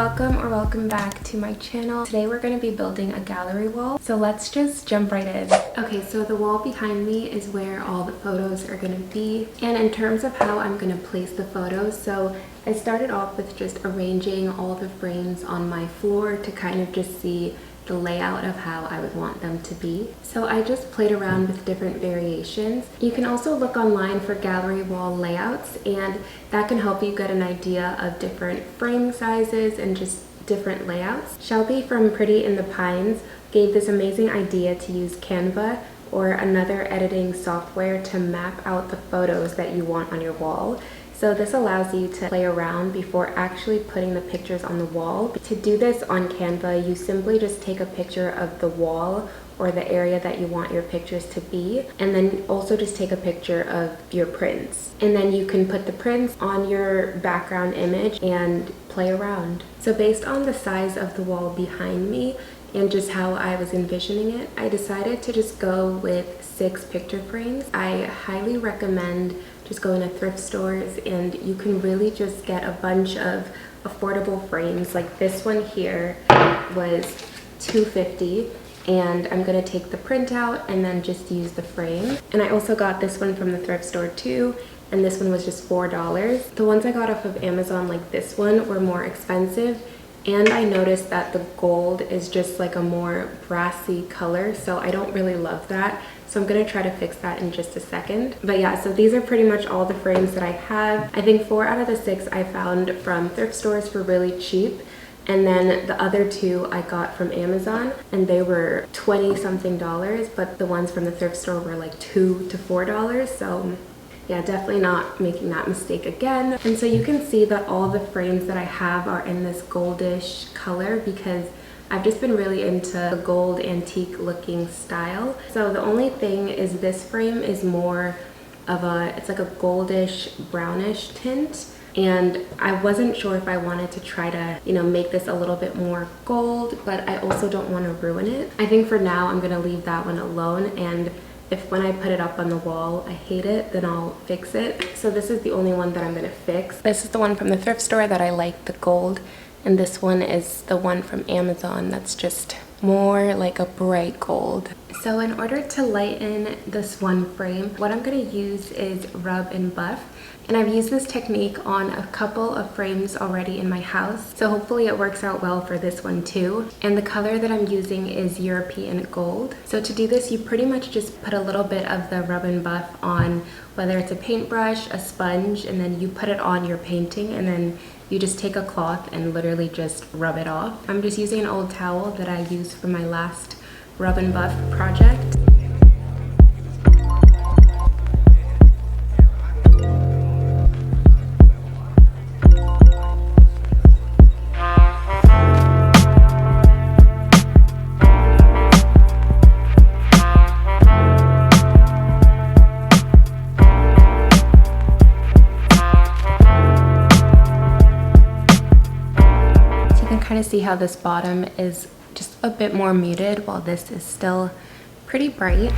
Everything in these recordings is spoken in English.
welcome or welcome back to my channel. Today we're going to be building a gallery wall, so let's just jump right in. Okay, so the wall behind me is where all the photos are going to be, and in terms of how I'm going to place the photos, so I started off with just arranging all the frames on my floor to kind of just see the layout of how I would want them to be. So I just played around with different variations. You can also look online for gallery wall layouts, and that can help you get an idea of different frame sizes and just different layouts. Shelby from Pretty in the Pines gave this amazing idea to use Canva or another editing software to map out the photos that you want on your wall. So this allows you to play around before actually putting the pictures on the wall. To do this on Canva, you simply just take a picture of the wall or the area that you want your pictures to be, and then also just take a picture of your prints. And then you can put the prints on your background image and play around. So based on the size of the wall behind me and just how I was envisioning it, I decided to just go with 6 picture frames. I highly recommend just going to thrift stores, and you can really just get a bunch of affordable frames. Like this one here was $2.50, and I'm gonna take the print out and then just use the frame. And I also got this one from the thrift store too, and this one was just $4. The ones I got off of Amazon, like this one, were more expensive, and I noticed that the gold is just like a more brassy color, so I don't really love that. So I'm gonna try to fix that in just a second. But yeah, so these are pretty much all the frames that I have. I think 4 out of the 6 I found from thrift stores for really cheap. And then the other 2 I got from Amazon, and they were $20 something, but the ones from the thrift store were like $2 to $4. So yeah, definitely not making that mistake again. And so you can see that all the frames that I have are in this goldish color because I've just been really into the gold antique looking style. So the only thing is this frame is more of it's like a goldish brownish tint. And I wasn't sure if I wanted to try to, make this a little bit more gold, but I also don't want to ruin it. I think for now I'm gonna leave that one alone, and if when I put it up on the wall I hate it, then I'll fix it. So this is the only one that I'm gonna fix. This is the one from the thrift store that I like, the gold. And this one is the one from Amazon that's just more like a bright gold. So in order to lighten this one frame, what I'm going to use is rub and buff. And I've used this technique on a couple of frames already in my house, so hopefully it works out well for this one too. And the color that I'm using is European Gold. So to do this, you pretty much just put a little bit of the rub and buff on, whether it's a paintbrush, a sponge, and then you put it on your painting, and then you just take a cloth and literally just rub it off. I'm just using an old towel that I used for my last rub and buff project. Kind of see how this bottom is just a bit more muted while this is still pretty bright.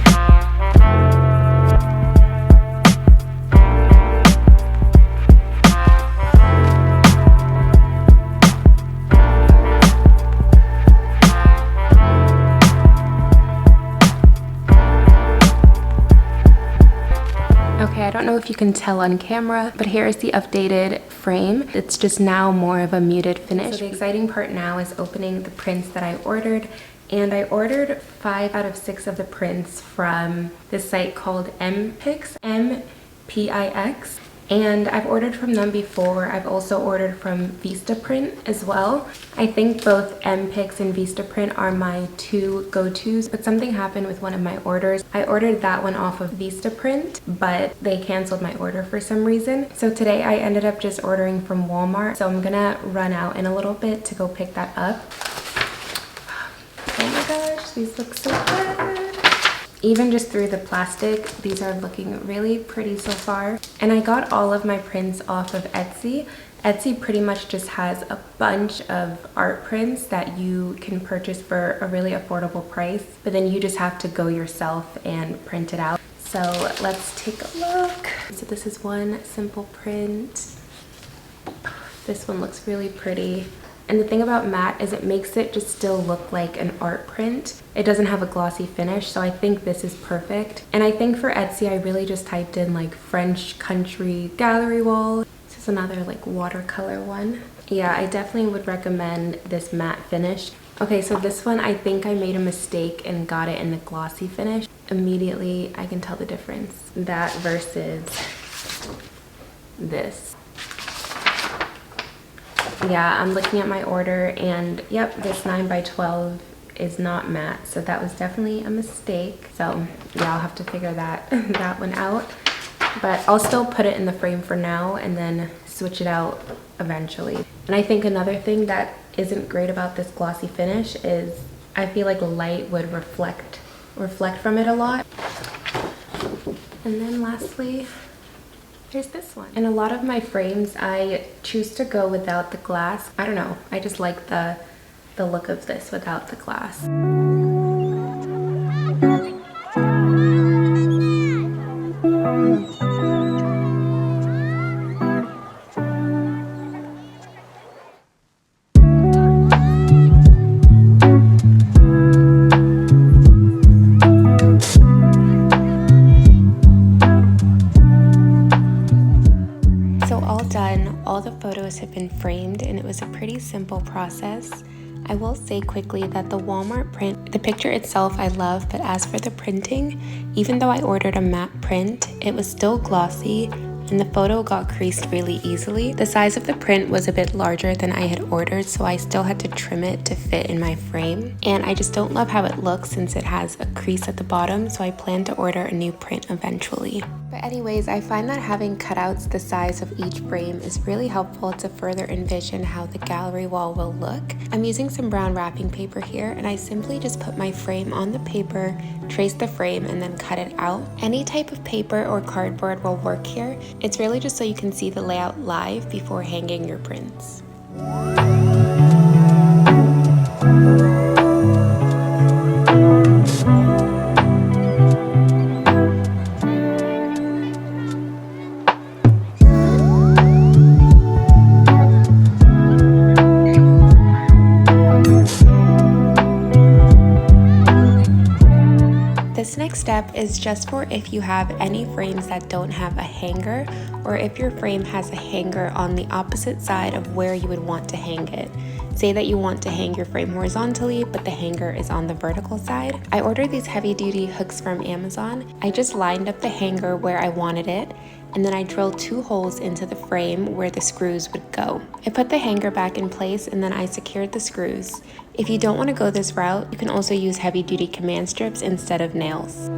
Okay, I don't know if you can tell on camera, but here is the updated frame. It's just now more of a muted finish. So the exciting part now is opening the prints that I ordered. And I ordered 5 out of 6 of the prints from this site called MPix, M-P-I-X. And I've ordered from them before. I've also ordered from Vistaprint as well. I think both MPix and Vistaprint are my 2 go-tos, but something happened with one of my orders. I ordered that one off of Vistaprint, but they canceled my order for some reason. So today I ended up just ordering from Walmart. So I'm gonna run out in a little bit to go pick that up. Oh my gosh, these look so good. Even just through the plastic, these are looking really pretty so far. And I got all of my prints off of Etsy. Etsy pretty much just has a bunch of art prints that you can purchase for a really affordable price, but then you just have to go yourself and print it out. So let's take a look. So this is one simple print. This one looks really pretty. And the thing about matte is it makes it just still look like an art print. It doesn't have a glossy finish, so I think this is perfect. And I think for Etsy, I really just typed in like French country gallery wall. This is another like watercolor one. Yeah, I definitely would recommend this matte finish. Okay, so this one, I think I made a mistake and got it in the glossy finish. Immediately, I can tell the difference. That versus this. Yeah, I'm looking at my order and yep, this 9x12 is not matte, so that was definitely a mistake. So yeah, I'll have to figure that that one out, but I'll still put it in the frame for now and then switch it out eventually. And I think another thing that isn't great about this glossy finish is I feel like light would reflect from it a lot. And then lastly, there's this one. In a lot of my frames, I choose to go without the glass. I don't know, I just like the look of this without the glass. All the photos have been framed and it was a pretty simple process. I will say quickly that the Walmart print, the picture itself I love, but as for the printing, even though I ordered a matte print, it was still glossy and the photo got creased really easily. The size of the print was a bit larger than I had ordered, so I still had to trim it to fit in my frame. And I just don't love how it looks since it has a crease at the bottom, so I plan to order a new print eventually. But anyways, I find that having cutouts the size of each frame is really helpful to further envision how the gallery wall will look. I'm using some brown wrapping paper here, and I simply just put my frame on the paper, trace the frame, and then cut it out. Any type of paper or cardboard will work here. It's really just so you can see the layout live before hanging your prints. This next step is just for if you have any frames that don't have a hanger, or if your frame has a hanger on the opposite side of where you would want to hang it. Say that you want to hang your frame horizontally, but the hanger is on the vertical side. I ordered these heavy duty hooks from Amazon. I just lined up the hanger where I wanted it, and then I drilled 2 holes into the frame where the screws would go. I put the hanger back in place and then I secured the screws. If you don't want to go this route, you can also use heavy duty command strips instead of nails.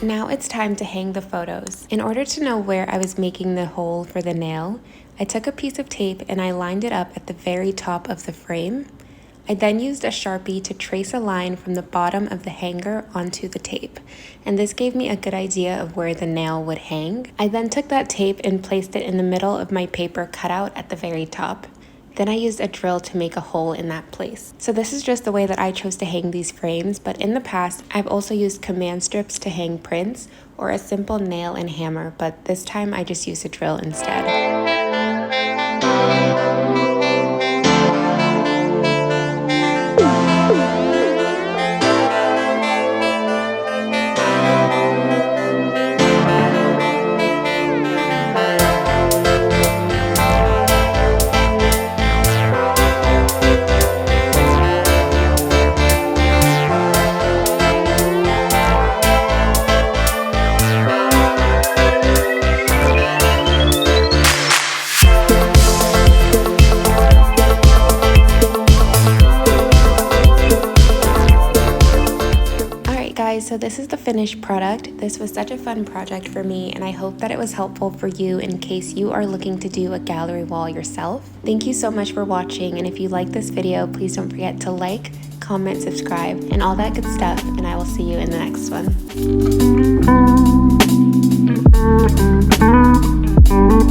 Now it's time to hang the photos. In order to know where I was making the hole for the nail, I took a piece of tape and I lined it up at the very top of the frame. I then used a Sharpie to trace a line from the bottom of the hanger onto the tape, and this gave me a good idea of where the nail would hang. I then took that tape and placed it in the middle of my paper cutout at the very top. Then I used a drill to make a hole in that place. So this is just the way that I chose to hang these frames, but in the past, I've also used command strips to hang prints or a simple nail and hammer, but this time I just used a drill instead. so this is the finished product. This was such a fun project for me, and I hope that it was helpful for you in case you are looking to do a gallery wall yourself. Thank you so much for watching, and if you like this video, please don't forget to like, comment, subscribe, and all that good stuff, and I will see you in the next one.